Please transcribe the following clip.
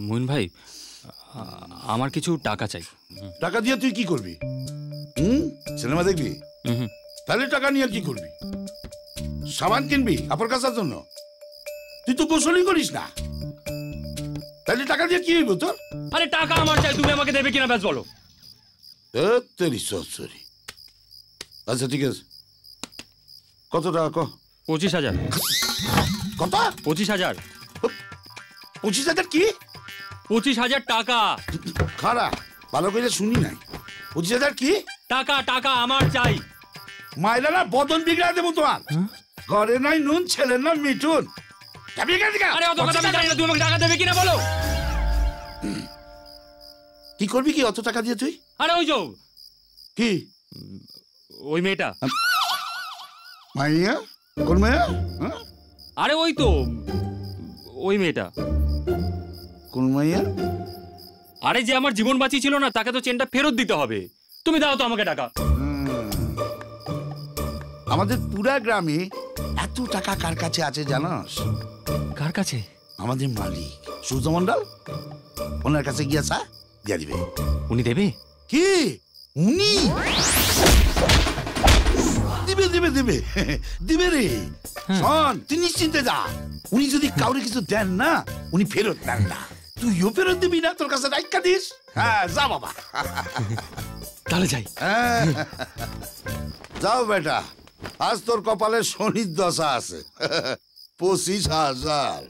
মুইন ভাই, আমার কিছু টাকা চাই। টাকা দিয়ে তুই কি করবি? সিনেমা দেখবি? তাহলে টাকা নিয়ে কি করবি? সাবান কিনবি আপর কাছার জন্য? তুই তো গোসলই করিস না, তাহলে টাকা দিয়ে কি হইব তোর? আরে টাকা আমার চাই, তুমি আমাকে দেবে কিনা ব্যাস বলো। আচ্ছা ঠিক আছে, কত টাকা ক? 25,000। কত? 25,000। 25,000 কি? 25,000 টাকা। খারাপ, ভালো করে শুনি নাই। 25,000 কি? টাকা টাকা আমার চাই। মাইরা না বদন বিগড়া দেবো তোমার। ঘরে নাই নুন, ছেলের নাম মিঠুন। আরে অত কথা আমি জানি না, তুমি আমাকে টাকা দেবে কিনা বলো। কি করবি কি অত টাকা দিয়ে তুই? আরে ওই যাও কি ওই মেয়েটা। মাইয়া? কোন মেয়ে? আরে ওই তো ওই মেয়েটা। কোন মাইয়া? আরে যে আমার জীবন বাঁচিয়েছিল না, তাকে তো চেনটা ফেরত দিতে হবে। তুমি দাও তো আমাকে টাকা। আমাদের পুরা গ্রামে এত টাকা কার কাছে আছে জানাস? কার কাছে? আমাদের মালিক সূর্যমন্ডল, ওনার কাছে গিয়েছা দিয়ে দিবে। উনি দেবে? কি উনি দিবে? দিবে দিবে দিবে রে। শোন, তুই নিশ্চিন্তে যা। উনি যদি কাউরে কিছু দেন না, উনি ফেরত দেন না। তুইও ফেরত দিবি না, তোর কাছে রাইখা দিস। হ্যাঁ যা বাবা। তাহলে যাই। যাও বেটা, আজ তোর কপালে শনির দশা আছে। 25,000।